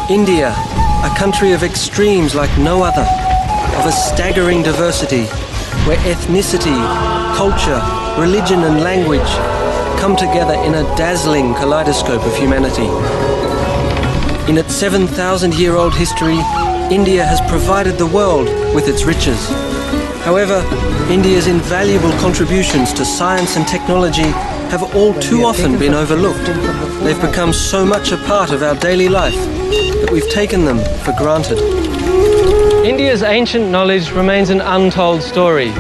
India, a country of extremes like no other, of a staggering diversity, where ethnicity, culture, religion and language come together in a dazzling kaleidoscope of humanity. In its 7,000-year-old history, India has provided the world with its riches. However, India's invaluable contributions to science and technology have all too often been overlooked. They've become so much a part of our daily life that we've taken them for granted. India's ancient knowledge remains an untold story.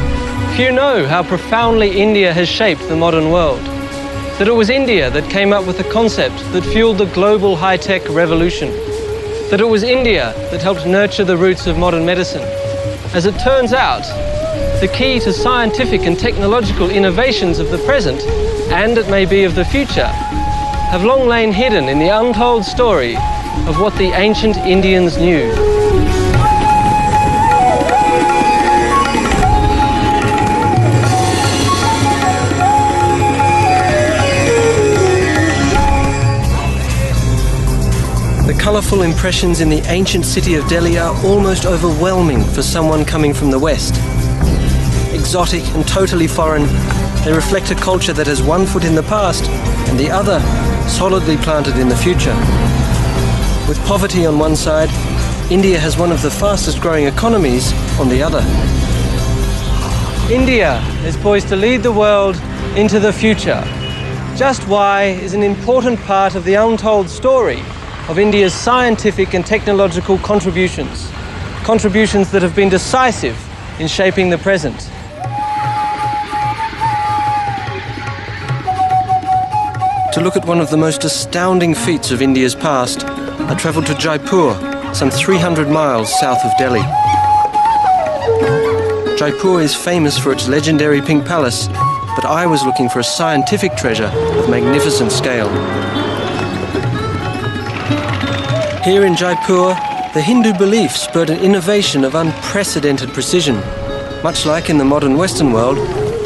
Few know how profoundly India has shaped the modern world. That it was India that came up with the concept that fueled the global high-tech revolution. That it was India that helped nurture the roots of modern medicine. As it turns out, the key to scientific and technological innovations of the present, and it may be of the future, have long lain hidden in the untold story of what the ancient Indians knew. The colourful impressions in the ancient city of Delhi are almost overwhelming for someone coming from the West. Exotic and totally foreign, they reflect a culture that has one foot in the past and the other solidly planted in the future. With poverty on one side, India has one of the fastest growing economies on the other. India is poised to lead the world into the future. Just why is an important part of the untold story of India's scientific and technological contributions. Contributions that have been decisive in shaping the present. To look at one of the most astounding feats of India's past, I travelled to Jaipur, some 300 miles south of Delhi. Jaipur is famous for its legendary Pink Palace, but I was looking for a scientific treasure of magnificent scale. Here in Jaipur, the Hindu belief spurred an innovation of unprecedented precision. Much like in the modern Western world,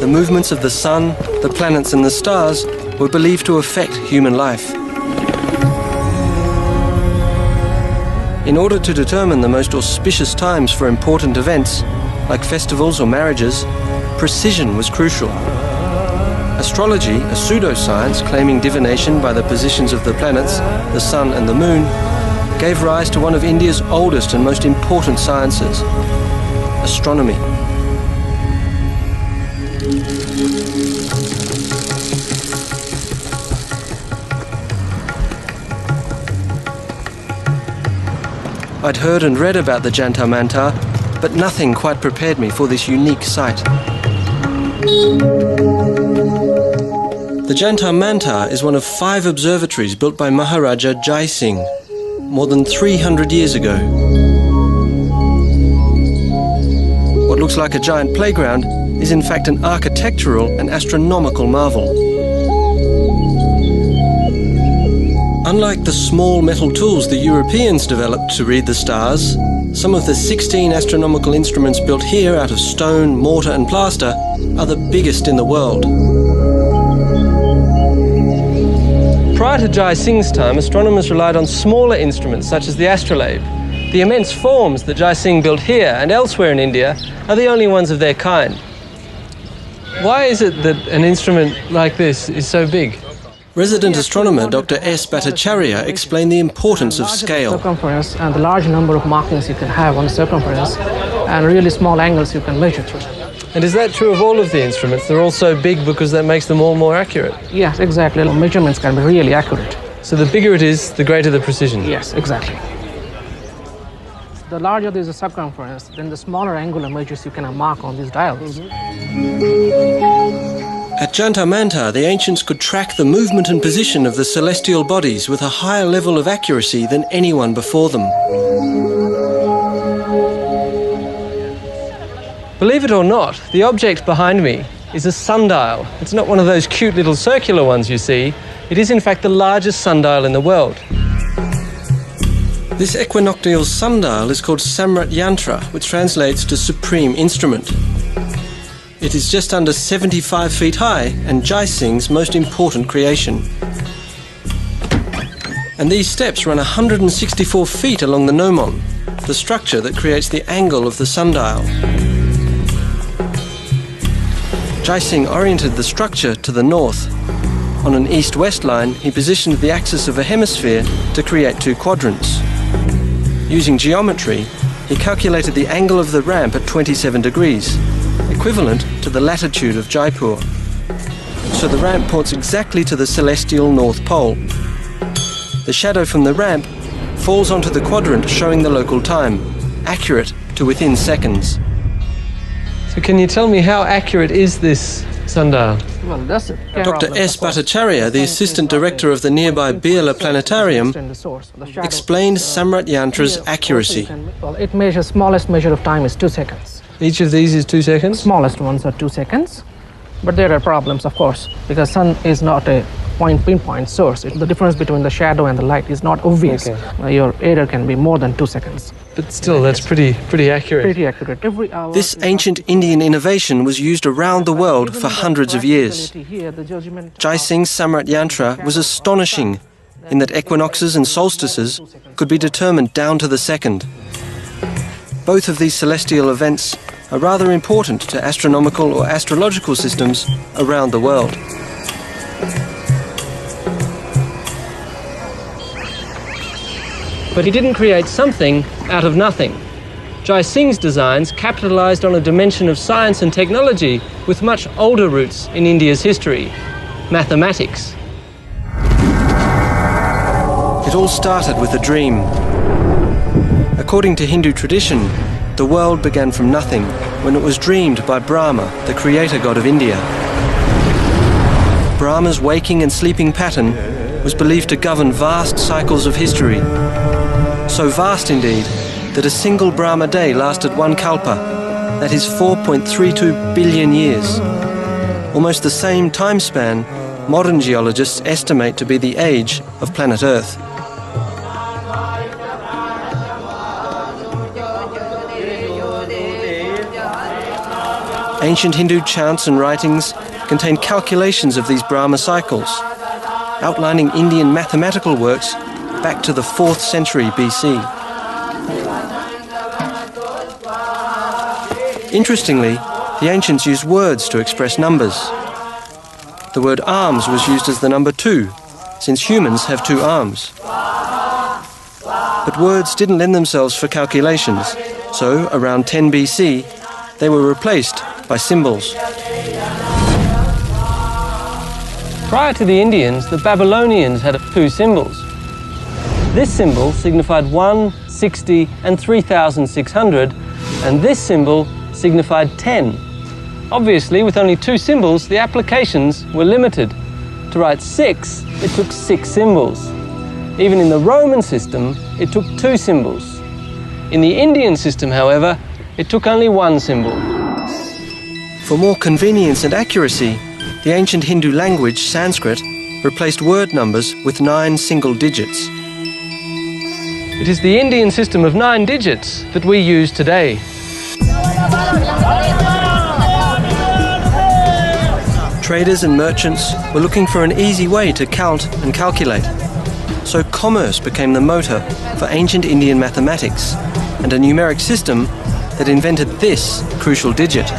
the movements of the sun, the planets and the stars were believed to affect human life. In order to determine the most auspicious times for important events, like festivals or marriages, precision was crucial. Astrology, a pseudoscience claiming divination by the positions of the planets, the sun and the moon, gave rise to one of India's oldest and most important sciences, astronomy. I'd heard and read about the Jantar Mantar, but nothing quite prepared me for this unique sight. The Jantar Mantar is one of 5 observatories built by Maharaja Jai Singh more than 300 years ago. What looks like a giant playground is in fact an architectural and astronomical marvel. Unlike the small metal tools the Europeans developed to read the stars, some of the 16 astronomical instruments built here out of stone, mortar and plaster are the biggest in the world. Prior to Jai Singh's time, astronomers relied on smaller instruments such as the astrolabe. The immense forms that Jai Singh built here and elsewhere in India are the only ones of their kind. Why is it that an instrument like this is so big? Resident astronomer Dr. S. Bhattacharya explained the importance of scale. Circumference and the large number of markings you can have on the circumference and really small angles you can measure through. And is that true of all of the instruments? They're all so big because that makes them all more accurate? Yes, exactly. Measurements can be really accurate. So the bigger it is, the greater the precision? Yes, exactly. The larger there is a circumference, then the smaller angular measures you can mark on these dials. At Jantar Mantar, the ancients could track the movement and position of the celestial bodies with a higher level of accuracy than anyone before them. Believe it or not, the object behind me is a sundial. It's not one of those cute little circular ones you see. It is in fact the largest sundial in the world. This equinoctial sundial is called Samrat Yantra, which translates to supreme instrument. It is just under 75 feet high and Jai Singh's most important creation. And these steps run 164 feet along the gnomon, the structure that creates the angle of the sundial. Jai Singh oriented the structure to the north. On an east-west line, he positioned the axis of a hemisphere to create two quadrants. Using geometry, he calculated the angle of the ramp at 27 degrees, equivalent to the latitude of Jaipur. So the ramp points exactly to the celestial North Pole. The shadow from the ramp falls onto the quadrant showing the local time, accurate to within seconds. So can you tell me how accurate is this sundial? Well, that's Dr. S. Bhattacharya, the assistant director of the nearby Birla Planetarium, explained Samrat Yantra's accuracy. Well, it measures, smallest measure of time is 2 seconds. Each of these is 2 seconds? Smallest ones are 2 seconds. But there are problems, of course, because sun is not a pinpoint source. The difference between the shadow and the light is not obvious. Okay. Your error can be more than 2 seconds. But still, that's pretty accurate. Pretty accurate. Every hour. This ancient Indian innovation was used around the world for hundreds of years. Jai Singh's Samrat Yantra was astonishing in that equinoxes and solstices could be determined down to the second. Both of these celestial events are rather important to astronomical or astrological systems around the world. But he didn't create something out of nothing. Jai Singh's designs capitalized on a dimension of science and technology with much older roots in India's history: mathematics. It all started with a dream. According to Hindu tradition, the world began from nothing when it was dreamed by Brahma, the creator god of India. Brahma's waking and sleeping pattern was believed to govern vast cycles of history. So vast indeed that a single Brahma day lasted 1 kalpa, that is 4.32 billion years. Almost the same time span modern geologists estimate to be the age of planet Earth. Ancient Hindu chants and writings contain calculations of these Brahma cycles, outlining Indian mathematical works back to the 4th century BC. Interestingly, the ancients used words to express numbers. The word arms was used as the number 2, since humans have 2 arms. But words didn't lend themselves for calculations, so around 10 BC, they were replaced by symbols. Prior to the Indians, the Babylonians had 2 symbols. This symbol signified 1, 60, and 3,600, and this symbol signified 10. Obviously, with only 2 symbols, the applications were limited. To write 6, it took 6 symbols. Even in the Roman system, it took 2 symbols. In the Indian system, however, it took only 1 symbol. For more convenience and accuracy, the ancient Hindu language, Sanskrit, replaced word numbers with 9 single digits. It is the Indian system of 9 digits that we use today. Traders and merchants were looking for an easy way to count and calculate. So commerce became the motor for ancient Indian mathematics and a numeric system that invented this crucial digit.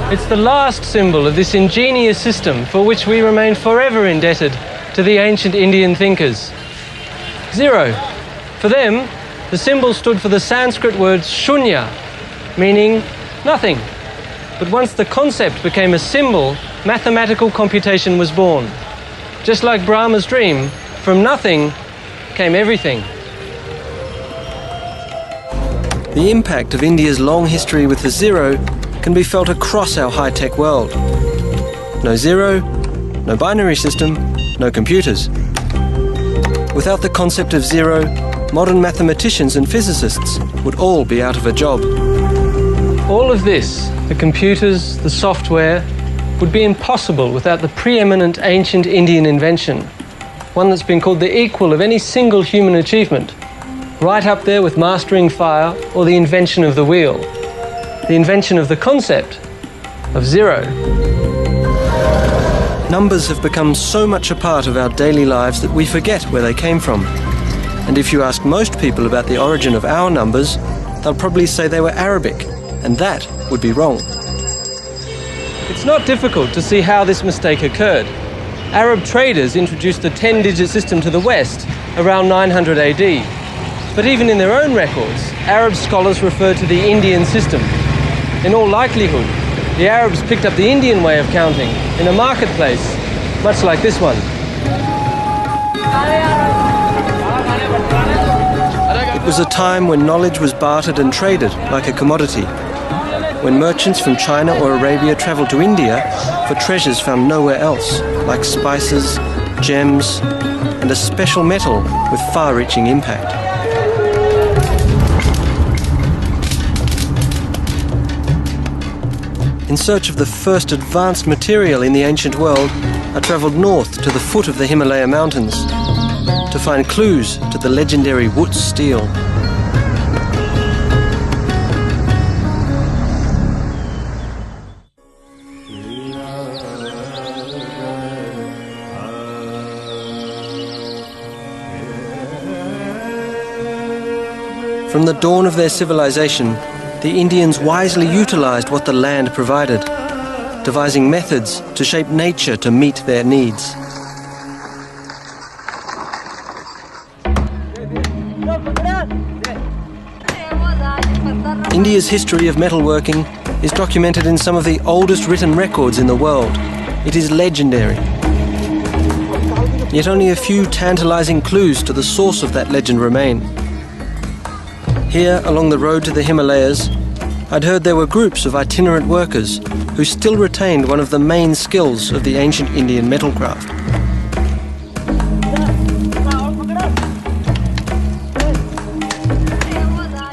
It's the last symbol of this ingenious system for which we remain forever indebted to the ancient Indian thinkers. 0. For them, the symbol stood for the Sanskrit word shunya, meaning nothing. But once the concept became a symbol, mathematical computation was born. Just like Brahma's dream, from nothing came everything. The impact of India's long history with the 0 can be felt across our high-tech world. No 0, no binary system, no computers. Without the concept of 0, modern mathematicians and physicists would all be out of a job. All of this, the computers, the software, would be impossible without the preeminent ancient Indian invention, one that's been called the equal of any single human achievement, right up there with mastering fire or the invention of the wheel, the invention of the concept of 0. Numbers have become so much a part of our daily lives that we forget where they came from. And if you ask most people about the origin of our numbers, they'll probably say they were Arabic, and that would be wrong. It's not difficult to see how this mistake occurred. Arab traders introduced the 10-digit system to the West around 900 AD. But even in their own records, Arab scholars refer to the Indian system. In all likelihood, the Arabs picked up the Indian way of counting in a marketplace, much like this one. It was a time when knowledge was bartered and traded like a commodity, when merchants from China or Arabia travelled to India for treasures found nowhere else, like spices, gems, and a special metal with far-reaching impact. In search of the first advanced material in the ancient world, I travelled north to the foot of the Himalaya mountains to find clues to the legendary Wootz steel. From the dawn of their civilization, the Indians wisely utilized what the land provided, devising methods to shape nature to meet their needs. India's history of metalworking is documented in some of the oldest written records in the world. It is legendary. Yet only a few tantalizing clues to the source of that legend remain. Here, along the road to the Himalayas, I'd heard there were groups of itinerant workers who still retained one of the main skills of the ancient Indian metalcraft.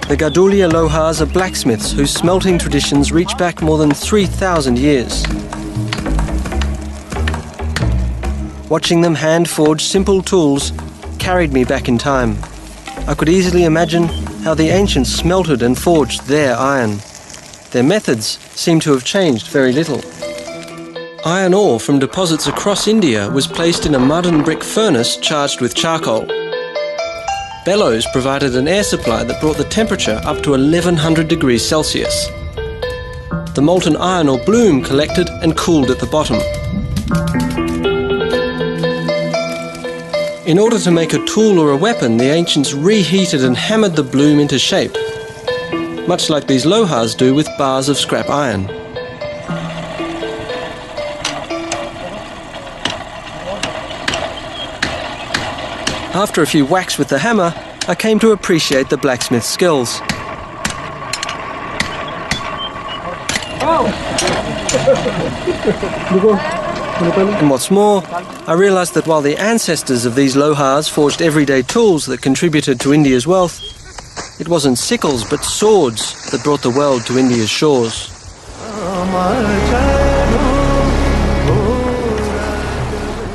The Gadulia Lohars are blacksmiths whose smelting traditions reach back more than 3,000 years. Watching them hand-forge simple tools carried me back in time. I could easily imagine how the ancients smelted and forged their iron. Their methods seem to have changed very little. Iron ore from deposits across India was placed in a mud and brick furnace charged with charcoal. Bellows provided an air supply that brought the temperature up to 1100 degrees Celsius. The molten iron or bloom collected and cooled at the bottom. In order to make a tool or a weapon, the ancients reheated and hammered the bloom into shape, much like these lohars do with bars of scrap iron. After a few whacks with the hammer, I came to appreciate the blacksmith's skills. And what's more, I realized that while the ancestors of these lohars forged everyday tools that contributed to India's wealth, it wasn't sickles but swords that brought the world to India's shores.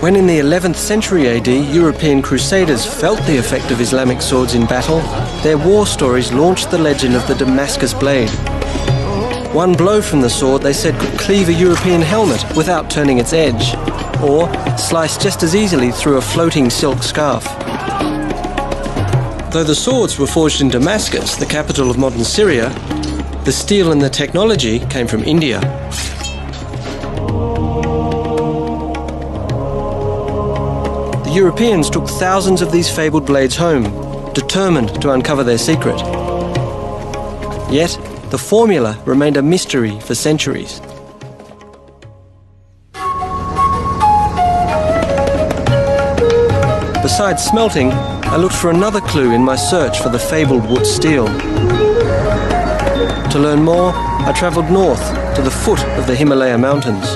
When in the 11th century AD, European crusaders felt the effect of Islamic swords in battle, their war stories launched the legend of the Damascus blade. One blow from the sword, they said, could cleave a European helmet without turning its edge, or slice just as easily through a floating silk scarf. Though the swords were forged in Damascus, the capital of modern Syria, the steel and the technology came from India. The Europeans took thousands of these fabled blades home, determined to uncover their secret. Yet, the formula remained a mystery for centuries. Besides smelting, I looked for another clue in my search for the fabled Wootz steel. To learn more, I travelled north to the foot of the Himalaya mountains.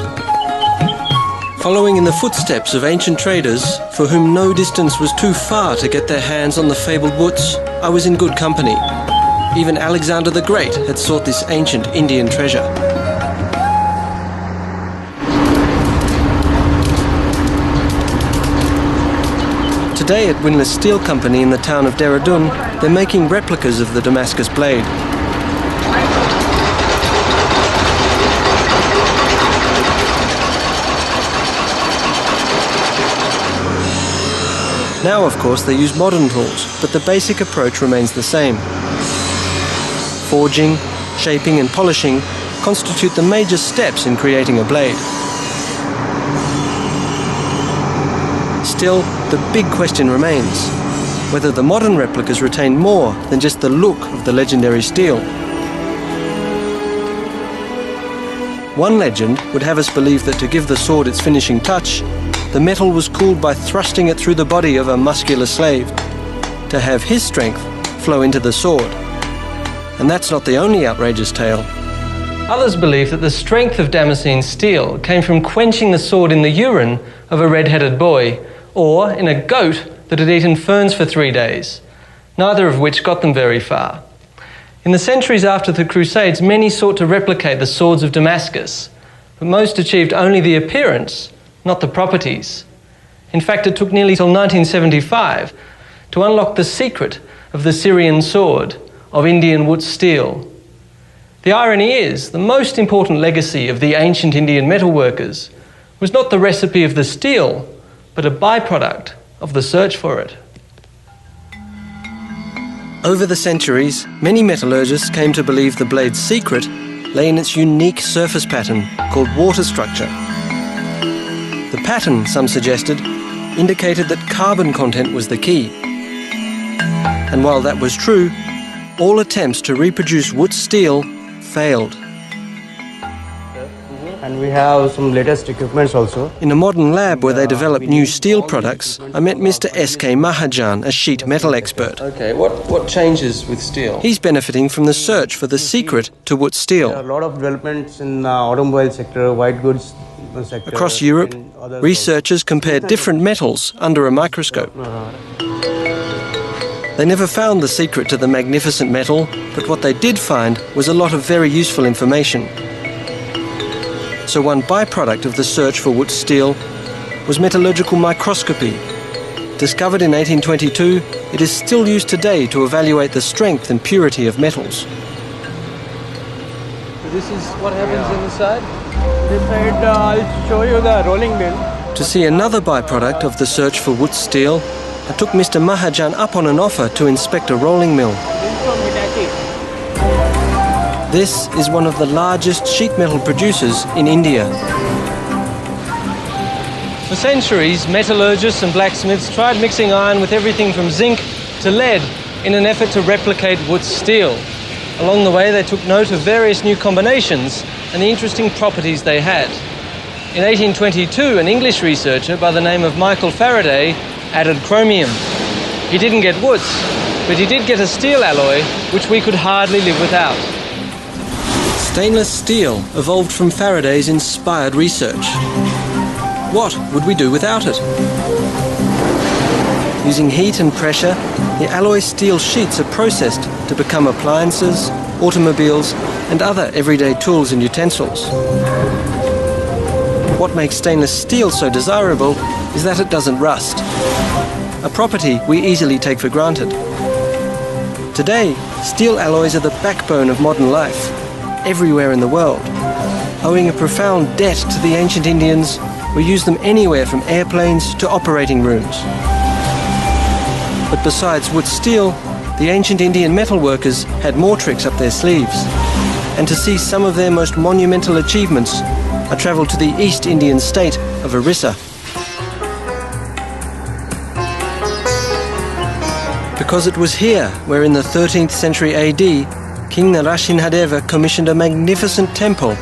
Following in the footsteps of ancient traders, for whom no distance was too far to get their hands on the fabled Wootz, I was in good company. Even Alexander the Great had sought this ancient Indian treasure. Today at Windlass Steel Company in the town of Dehradun, they're making replicas of the Damascus blade. Now, of course, they use modern tools, but the basic approach remains the same. Forging, shaping and polishing constitute the major steps in creating a blade. Still, the big question remains whether the modern replicas retain more than just the look of the legendary steel. One legend would have us believe that to give the sword its finishing touch, the metal was cooled by thrusting it through the body of a muscular slave, to have his strength flow into the sword. And that's not the only outrageous tale. Others believe that the strength of Damascene steel came from quenching the sword in the urine of a red-headed boy, or in a goat that had eaten ferns for 3 days, neither of which got them very far. In the centuries after the Crusades, many sought to replicate the swords of Damascus, but most achieved only the appearance, not the properties. In fact, it took nearly till 1975 to unlock the secret of the Syrian sword, of Indian wood steel. The irony is, the most important legacy of the ancient Indian metalworkers was not the recipe of the steel, but a byproduct of the search for it. Over the centuries, many metallurgists came to believe the blade's secret lay in its unique surface pattern called water structure. The pattern, some suggested, indicated that carbon content was the key. And while that was true, all attempts to reproduce wood steel failed. And we have some latest equipments also. In a modern lab where they develop new steel products, I met Mr. S.K. Mahajan, a sheet metal expert. Okay, what changes with steel? He's benefiting from the search for the secret to wood There are steel. a lot of developments in automobile sector, white goods sector. Across Europe, and others researchers compared different metals under a microscope. They never found the secret to the magnificent metal, but what they did find was a lot of very useful information. So one byproduct of the search for wood steel was metallurgical microscopy. Discovered in 1822, it is still used today to evaluate the strength and purity of metals. This is what happens inside? This side, I'll show you the rolling mill. To see another byproduct of the search for wood steel, I took Mr. Mahajan up on an offer to inspect a rolling mill. This is one of the largest sheet metal producers in India. For centuries, metallurgists and blacksmiths tried mixing iron with everything from zinc to lead in an effort to replicate wood steel. Along the way, they took note of various new combinations and the interesting properties they had. In 1822, an English researcher by the name of Michael Faraday added chromium. He didn't get woods, but he did get a steel alloy which we could hardly live without. Stainless steel evolved from Faraday's inspired research. What would we do without it? Using heat and pressure, the alloy steel sheets are processed to become appliances, automobiles, and other everyday tools and utensils. What makes stainless steel so desirable is that it doesn't rust, a property we easily take for granted. Today, steel alloys are the backbone of modern life, everywhere in the world. Owing a profound debt to the ancient Indians, we use them anywhere from airplanes to operating rooms. But besides wood steel, the ancient Indian metalworkers had more tricks up their sleeves. And to see some of their most monumental achievements, I travelled to the East Indian state of Orissa. Because it was here where in the 13th century AD, King Narasimhadeva commissioned a magnificent temple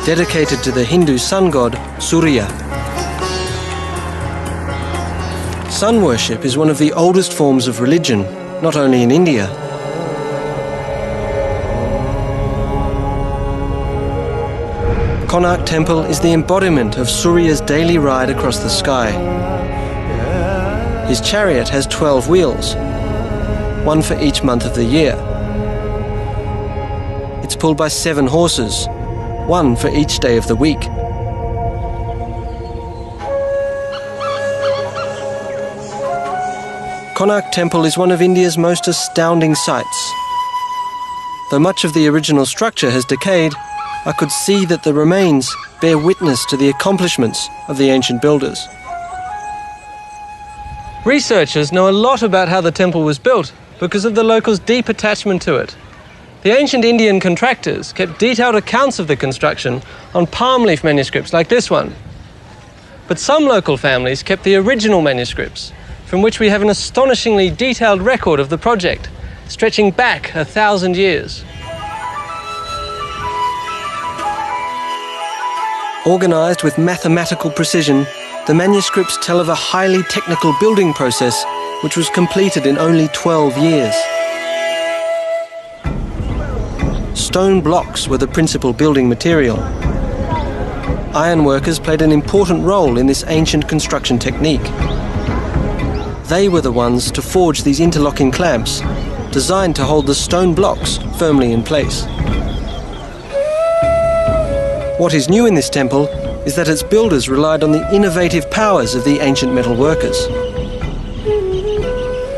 dedicated to the Hindu sun god Surya. Sun worship is one of the oldest forms of religion, not only in India. Konark Temple is the embodiment of Surya's daily ride across the sky. His chariot has 12 wheels, one for each month of the year. It's pulled by 7 horses, one for each day of the week. Konark Temple is one of India's most astounding sights. Though much of the original structure has decayed, I could see that the remains bear witness to the accomplishments of the ancient builders. Researchers know a lot about how the temple was built because of the locals' deep attachment to it. The ancient Indian contractors kept detailed accounts of the construction on palm leaf manuscripts like this one. But some local families kept the original manuscripts, from which we have an astonishingly detailed record of the project, stretching back 1,000 years. Organised with mathematical precision, the manuscripts tell of a highly technical building process which was completed in only 12 years. Stone blocks were the principal building material. Ironworkers played an important role in this ancient construction technique. They were the ones to forge these interlocking clamps, designed to hold the stone blocks firmly in place. What is new in this temple is that its builders relied on the innovative powers of the ancient metal workers.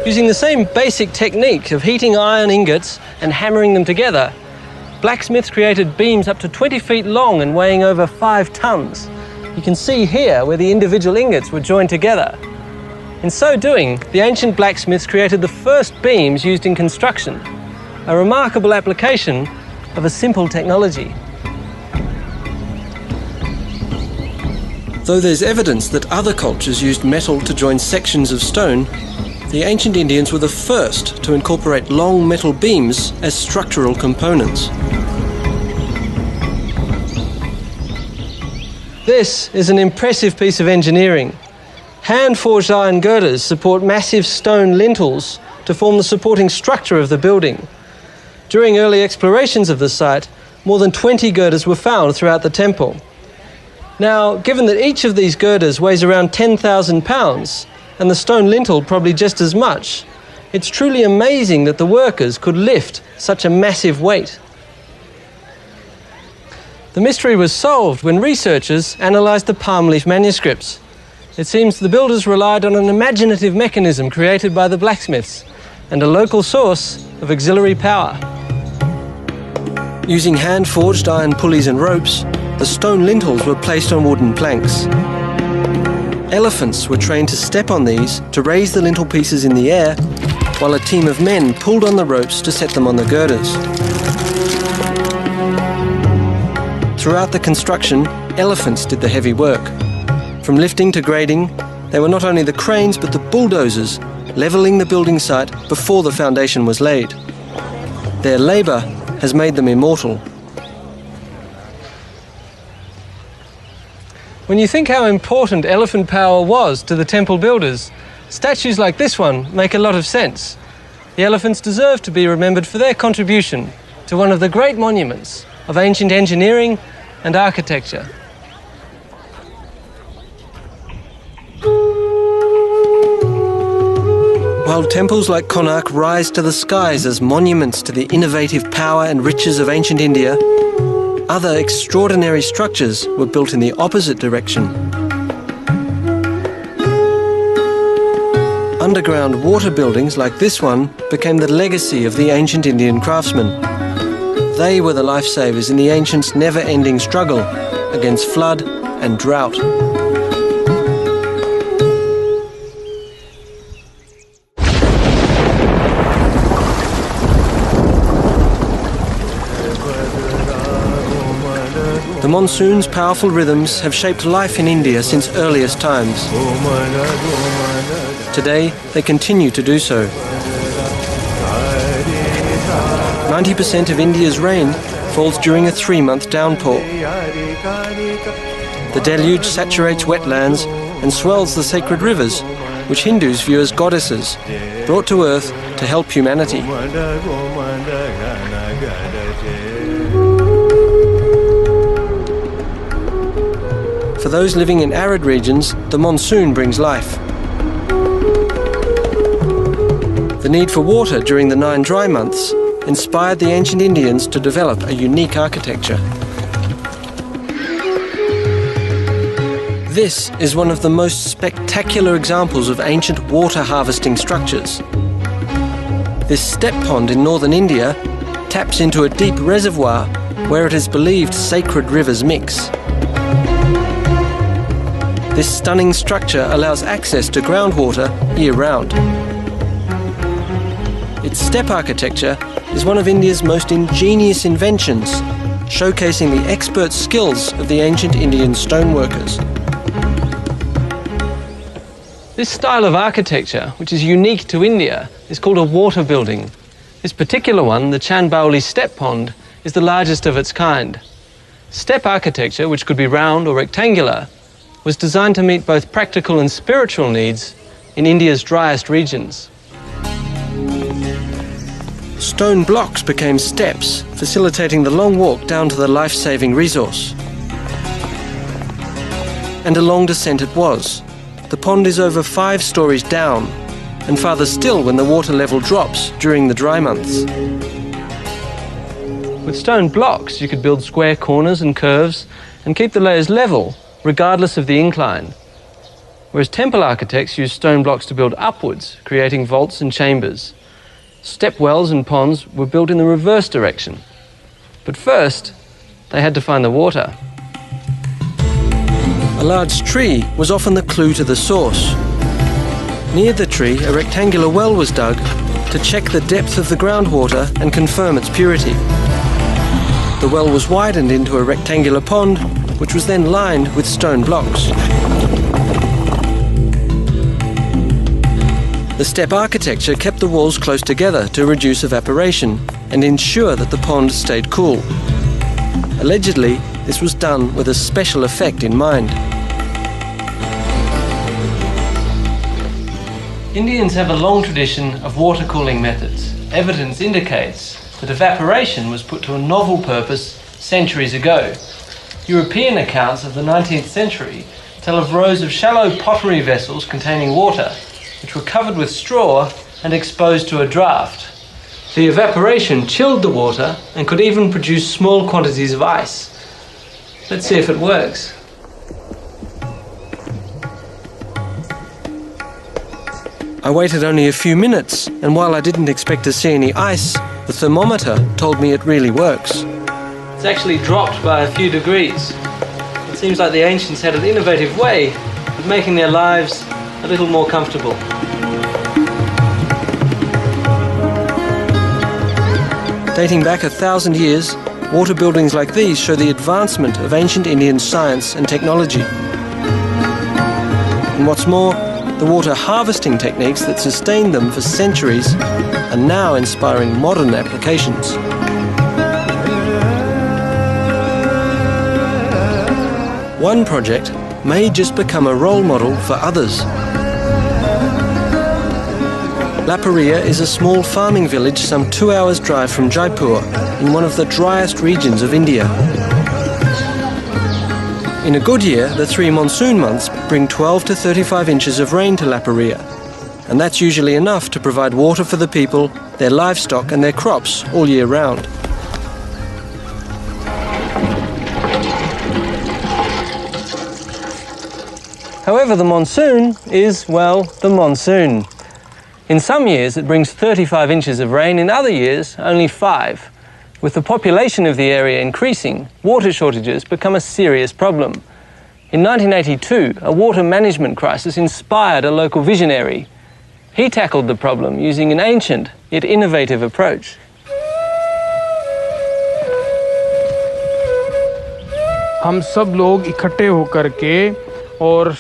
Using the same basic technique of heating iron ingots and hammering them together, blacksmiths created beams up to 20 feet long and weighing over 5 tons. You can see here where the individual ingots were joined together. In so doing, the ancient blacksmiths created the first beams used in construction, a remarkable application of a simple technology. Though there's evidence that other cultures used metal to join sections of stone, the ancient Indians were the first to incorporate long metal beams as structural components. This is an impressive piece of engineering. Hand-forged iron girders support massive stone lintels to form the supporting structure of the building. During early explorations of the site, more than 20 girders were found throughout the temple. Now, given that each of these girders weighs around 10,000 pounds, and the stone lintel probably just as much, it's truly amazing that the workers could lift such a massive weight. The mystery was solved when researchers analysed the palm leaf manuscripts. It seems the builders relied on an imaginative mechanism created by the blacksmiths and a local source of auxiliary power. Using hand-forged iron pulleys and ropes, the stone lintels were placed on wooden planks. Elephants were trained to step on these to raise the lintel pieces in the air, while a team of men pulled on the ropes to set them on the girders. Throughout the construction, elephants did the heavy work. From lifting to grading, they were not only the cranes but the bulldozers, levelling the building site before the foundation was laid. Their labour has made them immortal. When you think how important elephant power was to the temple builders, statues like this one make a lot of sense. The elephants deserve to be remembered for their contribution to one of the great monuments of ancient engineering and architecture. While temples like Konark rise to the skies as monuments to the innovative power and riches of ancient India, other extraordinary structures were built in the opposite direction. Underground water buildings like this one became the legacy of the ancient Indian craftsmen. They were the lifesavers in the ancients' never-ending struggle against flood and drought. The monsoon's powerful rhythms have shaped life in India since earliest times. Today, they continue to do so. 90% of India's rain falls during a 3-month downpour. The deluge saturates wetlands and swells the sacred rivers, which Hindus view as goddesses, brought to earth to help humanity. For those living in arid regions, the monsoon brings life. The need for water during the 9 dry months inspired the ancient Indians to develop a unique architecture. This is one of the most spectacular examples of ancient water harvesting structures. This step pond in northern India taps into a deep reservoir where it is believed sacred rivers mix. This stunning structure allows access to groundwater year-round. Its step architecture is one of India's most ingenious inventions, showcasing the expert skills of the ancient Indian stoneworkers. This style of architecture, which is unique to India, is called a water building. This particular one, the Chanbauli Step Pond, is the largest of its kind. Step architecture, which could be round or rectangular, was designed to meet both practical and spiritual needs in India's driest regions. Stone blocks became steps, facilitating the long walk down to the life-saving resource. And a long descent it was. The pond is over 5 stories down, and farther still when the water level drops during the dry months. With stone blocks, you could build square corners and curves and keep the layers level, regardless of the incline. Whereas temple architects used stone blocks to build upwards, creating vaults and chambers. Step wells and ponds were built in the reverse direction. But first, they had to find the water. A large tree was often the clue to the source. Near the tree, a rectangular well was dug to check the depth of the groundwater and confirm its purity. The well was widened into a rectangular pond, which was then lined with stone blocks. The step architecture kept the walls close together to reduce evaporation and ensure that the pond stayed cool. Allegedly, this was done with a special effect in mind. Indians have a long tradition of water cooling methods. Evidence indicates that evaporation was put to a novel purpose centuries ago. European accounts of the 19th century tell of rows of shallow pottery vessels containing water, which were covered with straw and exposed to a draft. The evaporation chilled the water and could even produce small quantities of ice. Let's see if it works. I waited only a few minutes, and while I didn't expect to see any ice, the thermometer told me it really works. It's actually dropped by a few degrees. It seems like the ancients had an innovative way of making their lives a little more comfortable. Dating back 1,000 years, water buildings like these show the advancement of ancient Indian science and technology. And what's more, the water harvesting techniques that sustained them for centuries are now inspiring modern applications. One project may just become a role model for others. Laparia is a small farming village some 2 hours' drive from Jaipur, in one of the driest regions of India. In a good year, the 3 monsoon months bring 12 to 35 inches of rain to Laparia, and that's usually enough to provide water for the people, their livestock and their crops all year round. However, the monsoon is, well, the monsoon. In some years it brings 35 inches of rain, in other years only 5. With the population of the area increasing, water shortages become a serious problem. In 1982, a water management crisis inspired a local visionary. He tackled the problem using an ancient yet innovative approach. हम सब लोग इकट्ठे होकर के और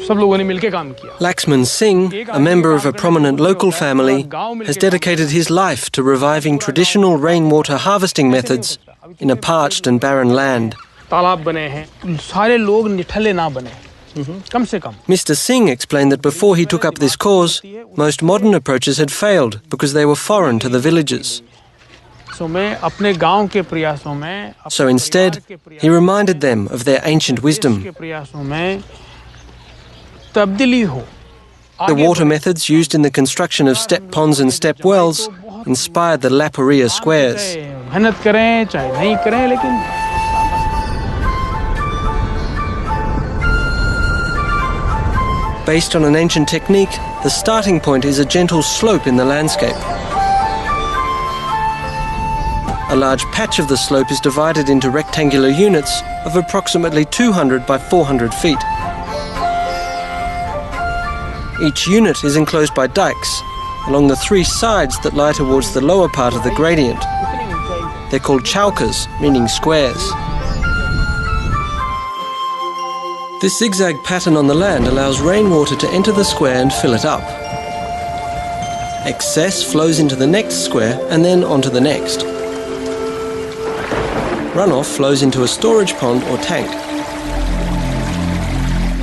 सब लोगों ने मिलकर काम किया. Laxman Singh, a member of a prominent local family, has dedicated his life to reviving traditional rainwater harvesting methods in a parched and barren land. तालाब बने हैं, सारे लोग निठल्ले ना बने, कम से कम. Mr. Singh explained that before he took up this cause, most modern approaches had failed because they were foreign to the villagers. So मैं अपने गांव के प्रयासों में, So instead, he reminded them of their ancient wisdom. के प्रयासों में तब्दीली हो. The water methods used in the construction of step ponds and step wells inspired the Laparia squares. मेहनत करें चाहे नहीं करें, लेकिन Based on an ancient technique, the starting point is a gentle slope in the landscape. A large patch of the slope is divided into rectangular units of approximately 200 by 400 feet. Each unit is enclosed by dikes along the three sides that lie towards the lower part of the gradient. They're called chaukas, meaning squares. This zigzag pattern on the land allows rainwater to enter the square and fill it up. Excess flows into the next square and then onto the next. Runoff flows into a storage pond or tank.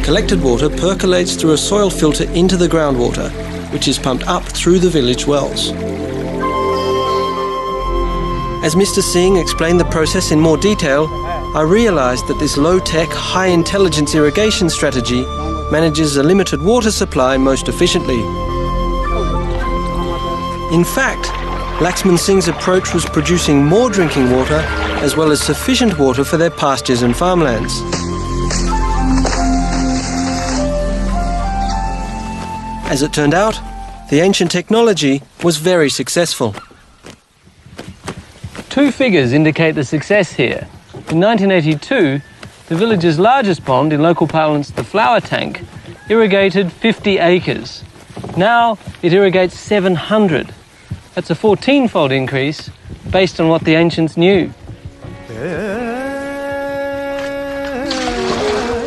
Collected water percolates through a soil filter into the groundwater, which is pumped up through the village wells. As Mr. Singh explained the process in more detail, I realised that this low-tech, high-intelligence irrigation strategy manages a limited water supply most efficiently. In fact, Laxman Singh's approach was producing more drinking water as well as sufficient water for their pastures and farmlands. As it turned out, the ancient technology was very successful. Two figures indicate the success here. In 1982, the village's largest pond, in local parlance the flower tank, irrigated 50 acres. Now it irrigates 700. That's a 14-fold increase based on what the ancients knew.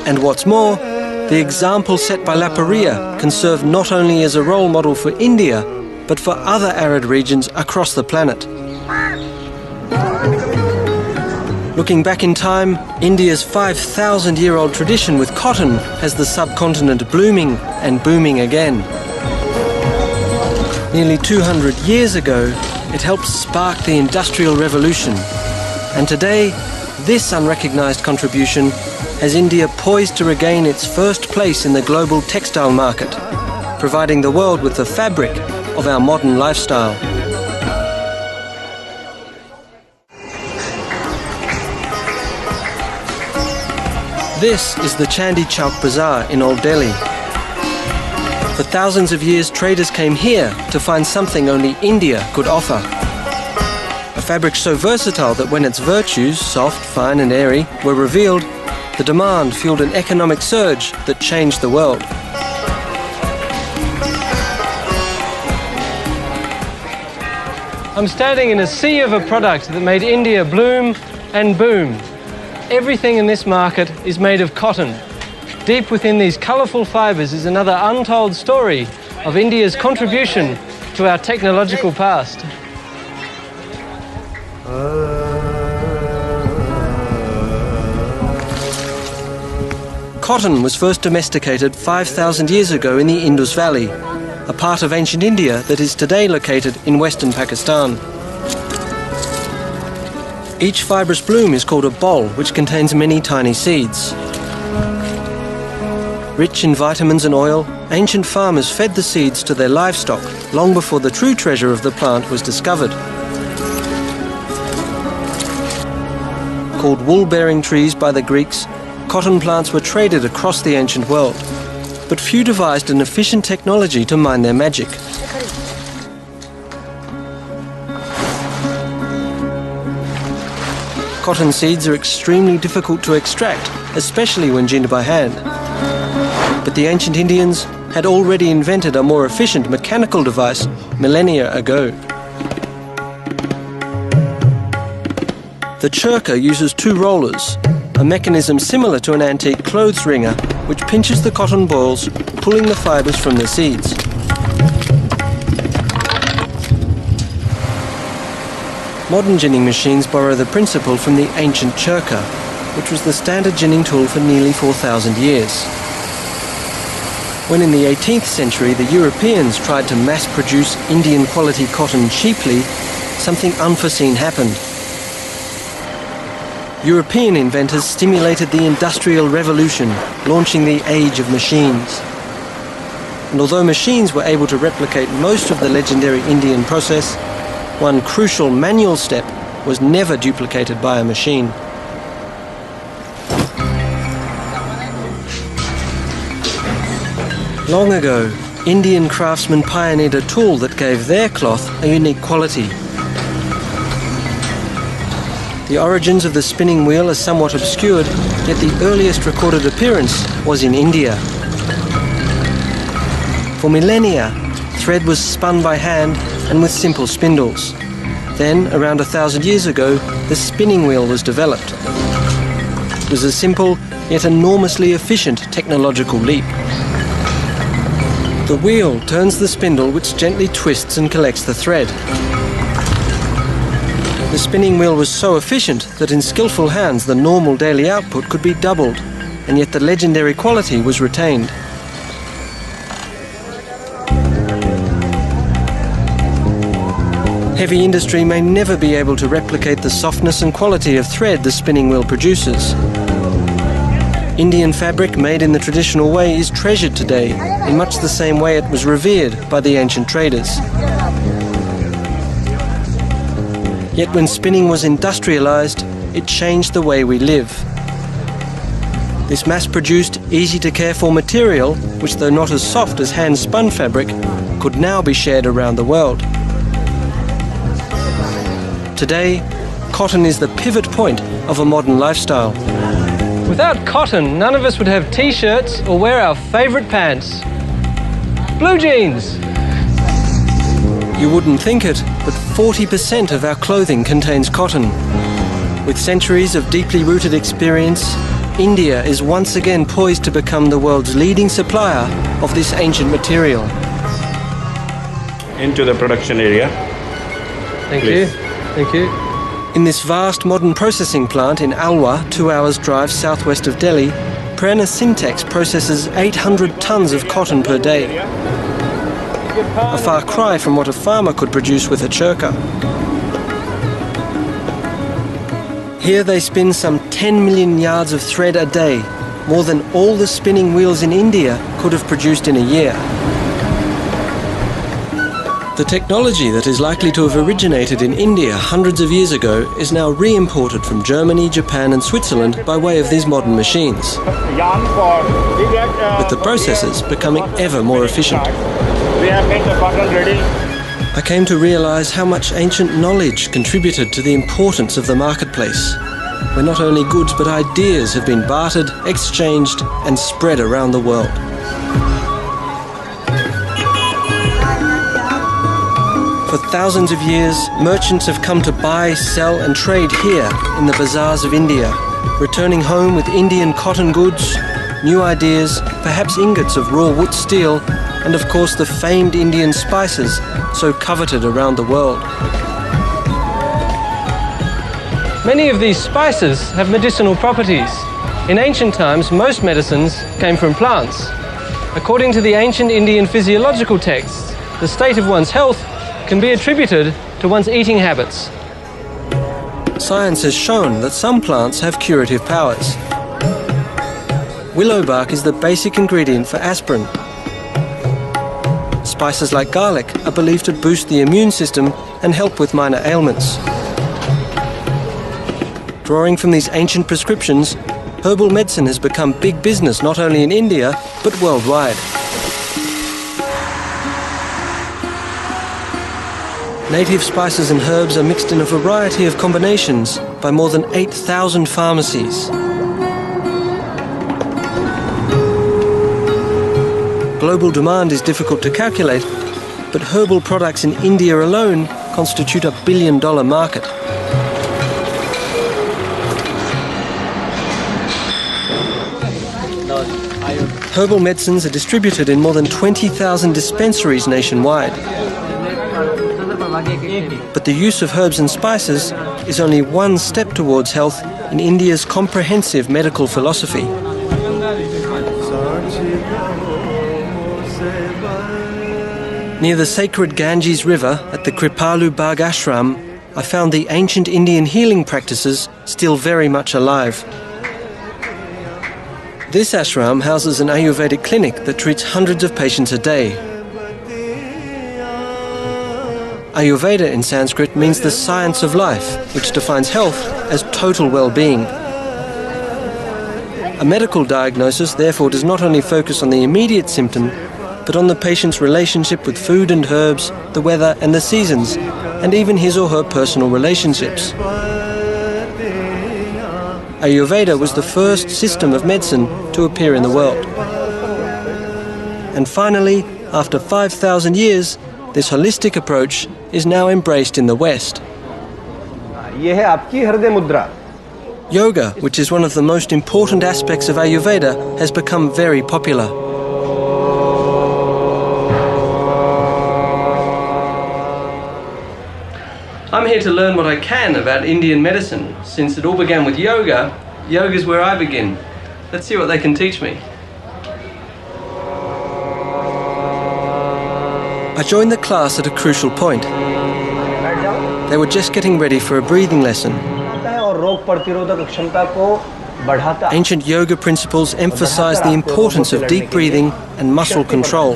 And what's more, the example set by Laparia can serve not only as a role model for India, but for other arid regions across the planet. Looking back in time, India's 5,000-year-old tradition with cotton has the subcontinent blooming and booming again. Nearly 200 years ago, it helped spark the Industrial Revolution. And today, this unrecognised contribution has India poised to regain its first place in the global textile market, providing the world with the fabric of our modern lifestyle. This is the Chandi Chowk Bazaar in Old Delhi. For thousands of years, traders came here to find something only India could offer. A fabric so versatile that when its virtues, soft, fine and airy, were revealed, the demand fueled an economic surge that changed the world. I'm standing in a sea of a product that made India bloom and boom. Everything in this market is made of cotton. Deep within these colourful fibres is another untold story of India's contribution to our technological past. Cotton was first domesticated 5,000 years ago in the Indus Valley, a part of ancient India that is today located in western Pakistan. Each fibrous bloom is called a bol, which contains many tiny seeds. Rich in vitamins and oil, ancient farmers fed the seeds to their livestock long before the true treasure of the plant was discovered. Called wool-bearing trees by the Greeks, cotton plants were traded across the ancient world, but few devised an efficient technology to mine their magic. Cotton seeds are extremely difficult to extract, especially when ginned by hand. But the ancient Indians had already invented a more efficient mechanical device millennia ago. The churka uses two rollers, a mechanism similar to an antique clothes wringer, which pinches the cotton balls, pulling the fibres from the seeds. Modern ginning machines borrow the principle from the ancient churka, which was the standard ginning tool for nearly 4,000 years. When in the 18th century the Europeans tried to mass-produce Indian-quality cotton cheaply, something unforeseen happened. European inventors stimulated the Industrial Revolution, launching the Age of Machines. And although machines were able to replicate most of the legendary Indian process, one crucial manual step was never duplicated by a machine. Long ago, Indian craftsmen pioneered a tool that gave their cloth a unique quality. The origins of the spinning wheel are somewhat obscured, yet the earliest recorded appearance was in India. For millennia, thread was spun by hand and with simple spindles. Then, around 1,000 years ago, the spinning wheel was developed. It was a simple, yet enormously efficient technological leap. The wheel turns the spindle, which gently twists and collects the thread. The spinning wheel was so efficient that in skillful hands the normal daily output could be doubled, and yet the legendary quality was retained. Heavy industry may never be able to replicate the softness and quality of thread the spinning wheel produces. Indian fabric made in the traditional way is treasured today in much the same way it was revered by the ancient traders. Yet when spinning was industrialized, it changed the way we live. This mass-produced, easy-to-care-for material, which though not as soft as hand-spun fabric, could now be shared around the world. Today, cotton is the pivot point of a modern lifestyle. Without cotton, none of us would have t-shirts or wear our favourite pants. Blue jeans! You wouldn't think it, but 40% of our clothing contains cotton. With centuries of deeply rooted experience, India is once again poised to become the world's leading supplier of this ancient material. Into the production area. Thank Please. you. Thank you. In this vast modern processing plant in Alwar, 2 hours drive southwest of Delhi, Prerna Syntex processes 800 tons of cotton per day. A far cry from what a farmer could produce with a churka. Here they spin some 10 million yards of thread a day, more than all the spinning wheels in India could have produced in a year. The technology that is likely to have originated in India hundreds of years ago is now re-imported from Germany, Japan and Switzerland by way of these modern machines, with the processes becoming ever more efficient. We have made the cotton ready. I came to realize how much ancient knowledge contributed to the importance of the marketplace, where not only goods but ideas have been bartered, exchanged and spread around the world. For thousands of years, merchants have come to buy, sell and trade here in the bazaars of India, returning home with Indian cotton goods, new ideas, perhaps ingots of raw wood steel, and of course the famed Indian spices so coveted around the world. Many of these spices have medicinal properties. In ancient times, most medicines came from plants. According to the ancient Indian physiological texts, the state of one's health can be attributed to one's eating habits. Science has shown that some plants have curative powers. Willow bark is the basic ingredient for aspirin. Spices like garlic are believed to boost the immune system and help with minor ailments. Drawing from these ancient prescriptions, herbal medicine has become big business not only in India, but worldwide. Native spices and herbs are mixed in a variety of combinations by more than 8,000 pharmacies. Global demand is difficult to calculate, but herbal products in India alone constitute $1 billion market. Herbal medicines are distributed in more than 20,000 dispensaries nationwide. But the use of herbs and spices is only one step towards health in India's comprehensive medical philosophy. Near the sacred Ganges River at the Kripalu Bagh Ashram, I found the ancient Indian healing practices still very much alive. This ashram houses an Ayurvedic clinic that treats hundreds of patients a day. Ayurveda in Sanskrit means the science of life, which defines health as total well-being. A medical diagnosis therefore does not only focus on the immediate symptom, but on the patient's relationship with food and herbs, the weather and the seasons, and even his or her personal relationships. Ayurveda was the first system of medicine to appear in the world. And finally, after 5,000 years, this holistic approach is now embraced in the West. ये है आपकी हृदय मुद्रा. Yoga, which is one of the most important aspects of Ayurveda, has become very popular. I'm here to learn what I can about Indian medicine. Since it all began with yoga, yoga is where I begin. Let's see what they can teach me. I joined the class at a crucial point. They were just getting ready for a breathing lesson. Ancient yoga principles emphasize the importance of deep breathing and muscle control.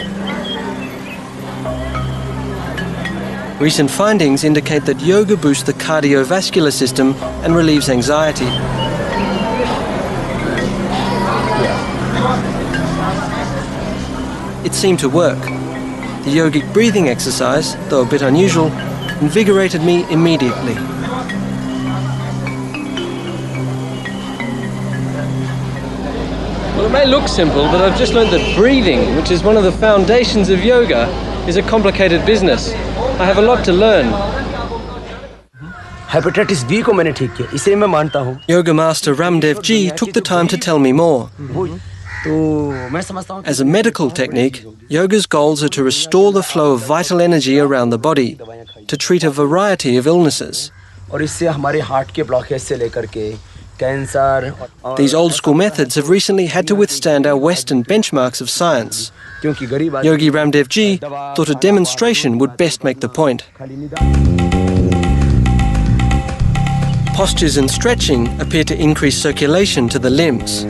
Recent findings indicate that yoga boosts the cardiovascular system and relieves anxiety. It seemed to work. The yogic breathing exercise, though a bit unusual, invigorated me immediately. Well, it may look simple, but I've just learned that breathing, which is one of the foundations of yoga, is a complicated business. I have a lot to learn. Hepatitis B को मैंने ठीक किया, इसे मैं मानता हूँ. Yoga master Ramdev Ji took the time to tell me more. As a medical technique, yoga's goals are to restore the flow of vital energy around the body, to treat a variety of illnesses. और इससे हमारे heart के blockage से लेकर के cancer. These old-school methods have recently had to withstand our Western benchmarks of science. Yogi Ramdev Ji thought a demonstration would best make the point. Postures and stretching appear to increase circulation to the limbs.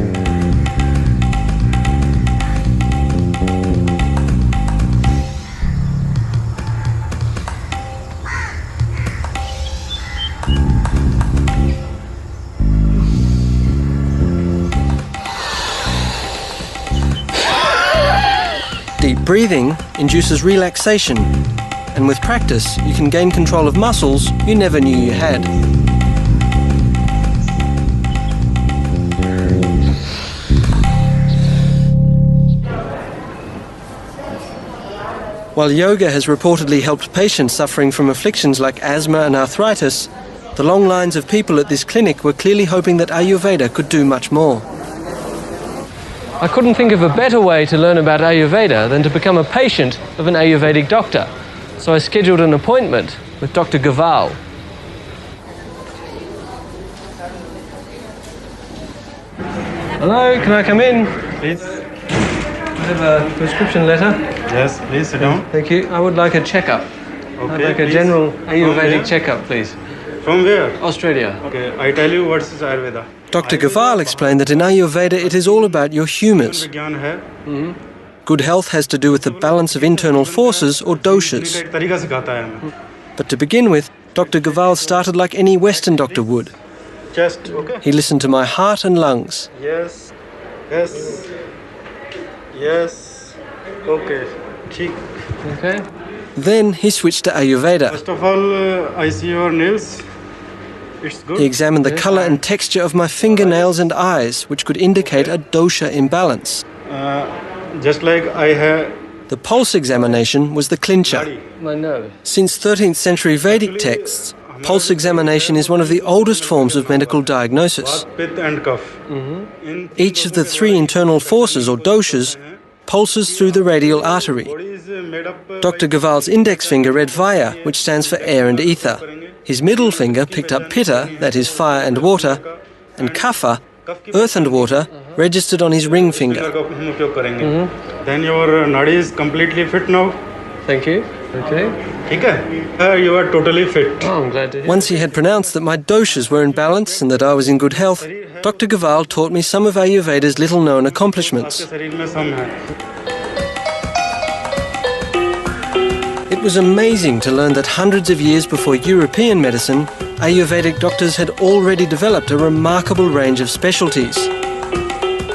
Deep breathing induces relaxation, and with practice you can gain control of muscles you never knew you had. While yoga has reportedly helped patients suffering from afflictions like asthma and arthritis, the long lines of people at this clinic were clearly hoping that Ayurveda could do much more. I couldn't think of a better way to learn about Ayurveda than to become a patient of an Ayurvedic doctor. So I scheduled an appointment with Dr. Gaval. Hello, can I come in? Please. I have a prescription letter. Yes, please sit down. Thank you. I would like a checkup. Okay, I'd like a please. general From Ayurvedic where? checkup, please. From where? Australia. Okay, I tell you what's Ayurveda. Dr. Gaval explained that in Ayurveda it is all about your humours. विज्ञान है. Good health has to do with the balance of internal forces or doshas. एक तरीका सिखाता है हमें. But to begin with, Dr. Gaval started like any Western doctor would. Chest, okay. He listened to my heart and lungs. Yes, yes, yes. Okay, ठीक. Okay. Then he switched to Ayurveda. First of all, I see your nails. It's good. He examined the colour and texture of my fingernails and eyes, which could indicate a dosha imbalance. Just like I have. The pulse examination was the clincher. My nose. Since 13th century Vedic texts, pulse examination is one of the oldest forms of medical diagnosis. Pitta and cough. Each of the three internal forces or doshas pulses through the radial artery. Dr. Gaval's index finger read Vaya, which stands for air and ether. His middle finger picked up Pitta, that is fire and water, and Kapha, earth and water, registered on his ring finger. Then your nadi is completely fit now. Thank you. Okay. ठीक है? You are totally fit. Oh, I'm glad to hear. Once he had pronounced that my doshas were in balance and that I was in good health, Dr. Gaval taught me some of Ayurveda's little-known accomplishments. शरीर में सम है. It was amazing to learn that hundreds of years before European medicine, Ayurvedic doctors had already developed a remarkable range of specialties.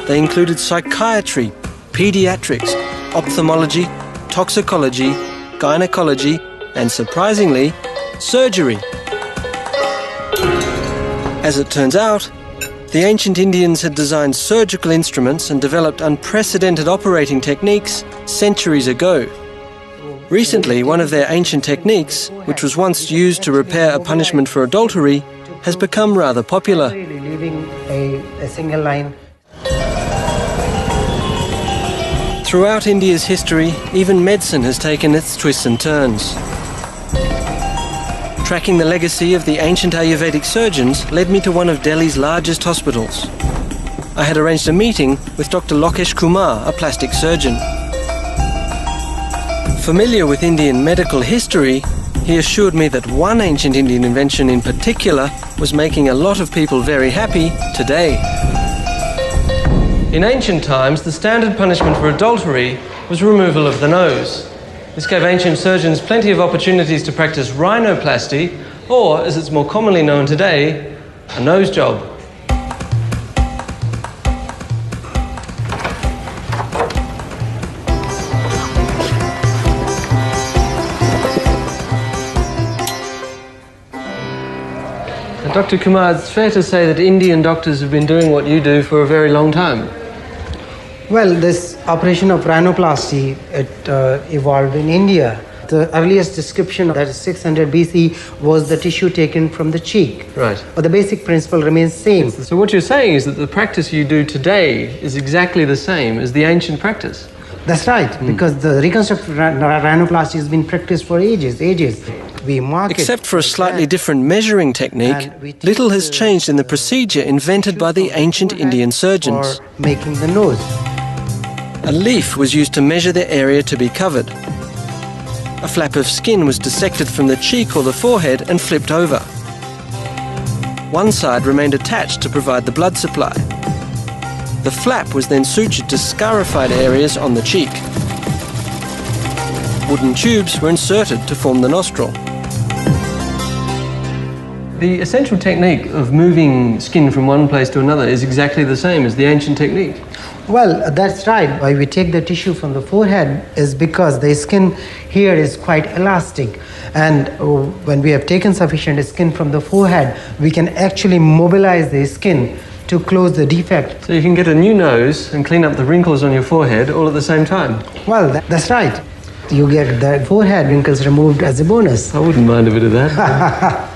They included psychiatry, pediatrics, ophthalmology, toxicology, gynecology, and surprisingly, surgery. As it turns out, The ancient Indians had designed surgical instruments and developed unprecedented operating techniques centuries ago. Recently, one of their ancient techniques, which was once used to repair a punishment for adultery, has become rather popular. Leaving a single line. Throughout India's history, even medicine has taken its twists and turns. Tracking the legacy of the ancient Ayurvedic surgeons led me to one of Delhi's largest hospitals. I had arranged a meeting with Dr. Lokesh Kumar, a plastic surgeon. Familiar with Indian medical history, he assured me that one ancient Indian invention in particular was making a lot of people very happy today. In ancient times, the standard punishment for adultery was removal of the nose. This gave ancient surgeons plenty of opportunities to practice rhinoplasty, or, as it's more commonly known today, a nose job. Now, Dr. Kumar, it's fair to say that Indian doctors have been doing what you do for a very long time. Well, this operation of rhinoplasty, it evolved in India. The earliest description, that is 600 BC, was the tissue taken from the cheek. Right. But the basic principle remains same. So what you're saying is that the practice you do today is exactly the same as the ancient practice? That's right, because the reconstructive rhinoplasty has been practiced for ages. We mark it. Except for a slightly different measuring technique, little has changed in the procedure invented by the ancient Indian surgeons. For making the nose. A leaf was used to measure the area to be covered. A flap of skin was dissected from the cheek or the forehead and flipped over. One side remained attached to provide the blood supply. The flap was then sutured to scarified areas on the cheek. Wooden tubes were inserted to form the nostril. The essential technique of moving skin from one place to another is exactly the same as the ancient technique. Well, that's right. Why we take the tissue from the forehead is because the skin here is quite elastic. And when we have taken sufficient skin from the forehead, we can actually mobilize the skin to close the defect. So you can get a new nose and clean up the wrinkles on your forehead all at the same time. Well, that's right. You get the forehead wrinkles removed as a bonus. I wouldn't mind a bit of that.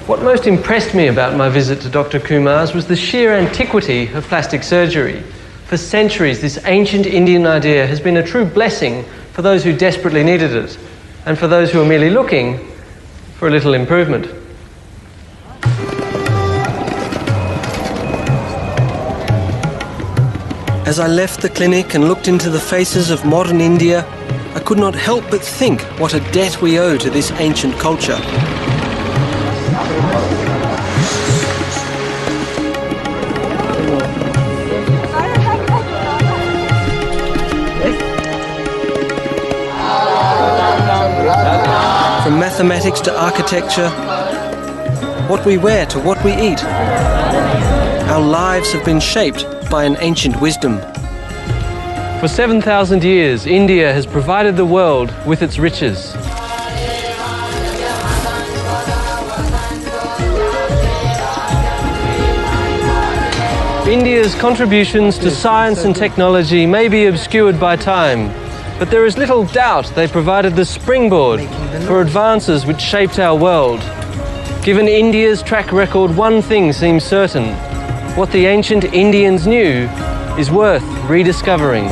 What most impressed me about my visit to Dr. Kumar's was the sheer antiquity of plastic surgery. For centuries, this ancient Indian idea has been a true blessing for those who desperately needed it, and for those who are merely looking for a little improvement. As I left the clinic and looked into the faces of modern India, I could not help but think what a debt we owe to this ancient culture. From mathematics to architecture, what we wear to what we eat, our lives have been shaped by an ancient wisdom. For 7,000 years, India has provided the world with its riches. India's contributions to science and technology may be obscured by time, but there is little doubt they provided the springboard for advances which shaped our world. Given India's track record, one thing seems certain: what the ancient Indians knew is worth rediscovering.